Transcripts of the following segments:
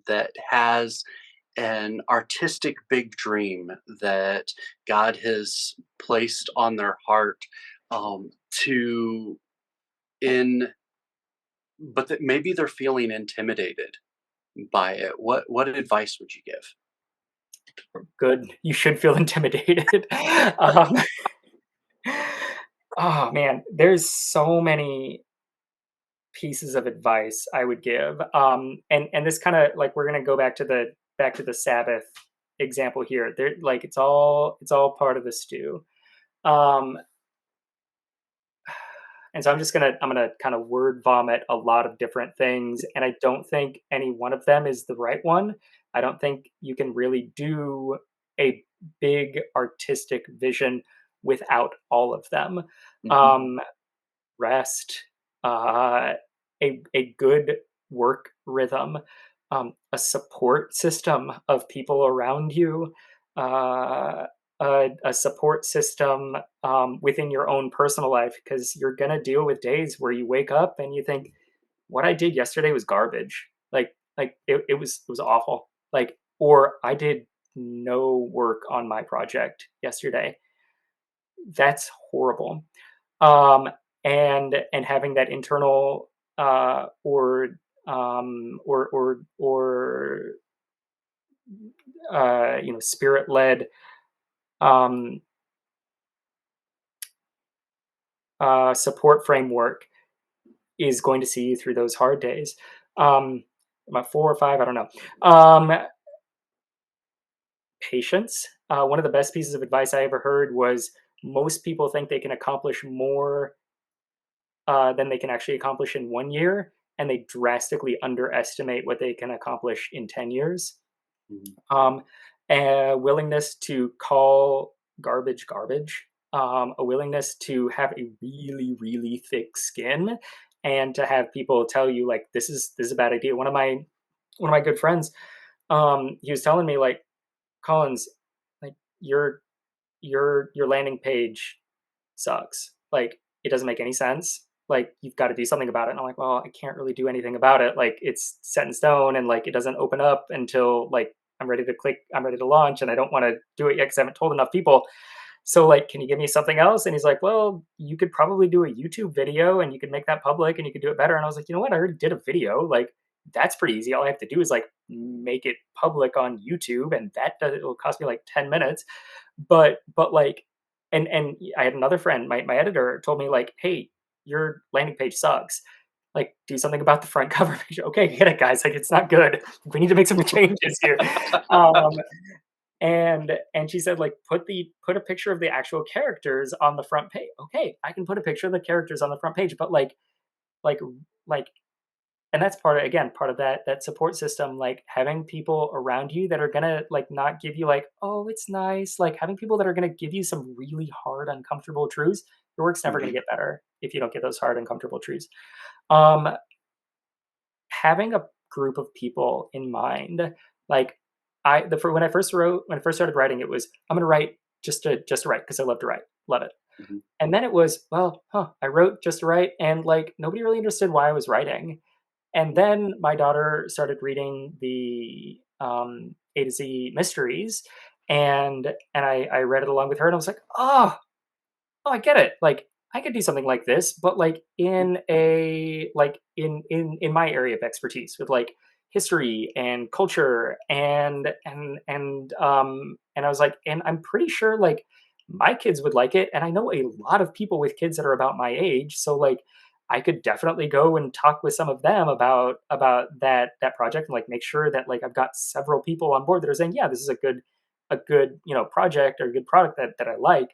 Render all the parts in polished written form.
that has an artistic big dream that God has placed on their heart, to in but that maybe they're feeling intimidated by it. What advice would you give? Good. You should feel intimidated. Um, oh man, there's so many pieces of advice I would give. And this kind of like we're gonna go back to the Sabbath example here. There, like it's all part of the stew. Um, and so I'm gonna kind of word vomit a lot of different things, and I don't think any one of them is the right one. I don't think you can really do a big artistic vision without all of them. Mhm, Um, Rest, uh, a good work rhythm, a support system of people around you, uh, a support system within your own personal life, because you're gonna deal with days where you wake up and you think, "What I did yesterday was garbage." It was awful. Like, or I did no work on my project yesterday. That's horrible. Um, and having that internal or spirit led um, support framework is going to see you through those hard days. Am I 4 or 5? I don't know. Patience. One of the best pieces of advice I ever heard was most people think they can accomplish more than they can actually accomplish in 1 year, and they drastically underestimate what they can accomplish in 10 years. mhm. Um, a willingness to call garbage garbage, a willingness to have a really, really thick skin, and to have people tell you like this is a bad idea. One of my good friends, he was telling me like, Collins, like your landing page sucks. Like, it doesn't make any sense. Like, you've got to do something about it. And I'm like, well, I can't really do anything about it. Like, it's set in stone and like it doesn't open up until like I'm ready to launch, and I don't want to do it yet because I haven't told enough people. So like, can you give me something else? And he's like, well, you could probably do a YouTube video and you could make that public and you could do it better. And I was like, you know what? I already did a video. Like, that's pretty easy. All I have to do is like make it public on YouTube, and it'll cost me like 10 minutes. But like, and I had another friend, my editor told me like, hey, your landing page sucks. Like, do something about the front cover page. Okay, get it, guys. Like, it's not good. We need to make some changes here. Um, and she said like put a picture of the actual characters on the front page. Okay, I can put a picture of the characters on the front page, but like like and that's part of that support system, like having people around you that are gonna like not give you like, oh, it's nice, like having people that are gonna give you some really hard uncomfortable truths. Your work's never gonna Mhm. get better if you don't get those hard uncomfortable truths. um Having a group of people in mind, like when I first started writing, it was I'm gonna write just to write because I love to write, love it. Mhm. And then it was, well, I wrote just to write, and like nobody really understood why I was writing. And then my daughter started reading the A to Z mysteries, and I read it along with her, and I was like, oh, I get it. Like, I could do something like this, but like in my area of expertise with like history and culture and I was like, and I'm pretty sure like my kids would like it, and I know a lot of people with kids that are about my age, so like I could definitely go and talk with some of them about that project, and like make sure that like I've got several people on board that are saying, yeah, this is a good project or a good product that I like.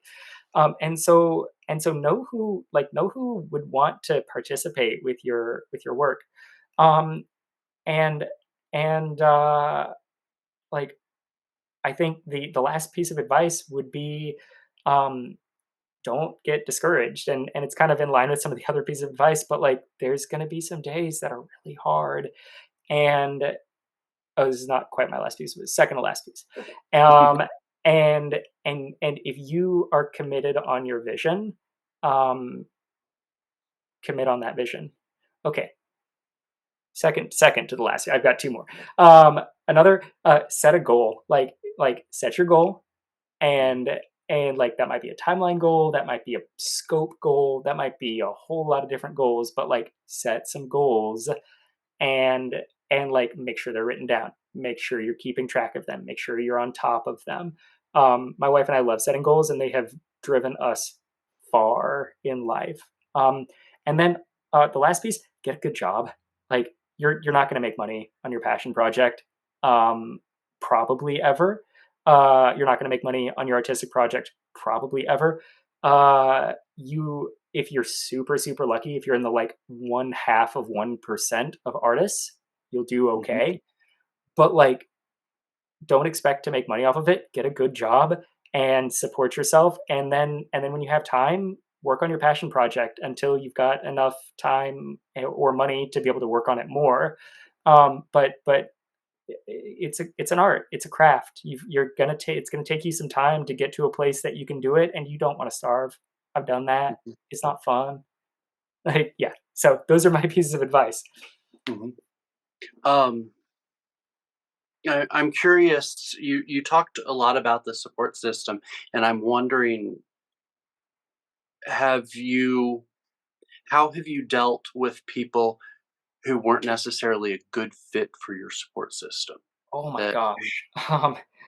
And so know who would want to participate with your work. um and and like I think the last piece of advice would be, um don't get discouraged, and it's kind of in line with some of the other pieces of advice, but like there's going to be some days that are really hard. And oh, this is not quite my last piece, but second to last piece. um and and if you are committed on your vision, um commit on that vision. Okay, second to the last. I've got two more. Another set a goal. Like set your goal, Mhm. and like that might be a timeline goal, that might be a scope goal, that might be a whole lot of different goals, but like set some goals, and like make sure they're written down, make sure you're keeping track of them, make sure you're on top of them. My wife and I love setting goals, and they have driven us far in life. And then the last piece, get a good job. Like you're not going to make money on your passion project, um, probably ever. You're not going to make money on your artistic project, probably ever. You If you're super lucky, if you're in the like 1/2 of 1% of artists, you'll do Mhm. okay. But like, don't expect to make money off of it. Get a good job and support yourself, and then when you have time, work on your passion project until you've got enough time or money to be able to work on it more. But it's an art. It's a craft. You're gonna take it's gonna take you some time to get to a place that you can do it, and you don't want to starve. I've done that. Mhm. It's not fun. Like, yeah. So those are my pieces of advice. Mhm. Um, I'm curious. You talked a lot about the support system, and I'm wondering, have you how have you dealt with people who weren't necessarily a good fit for your support system? Oh my That gosh.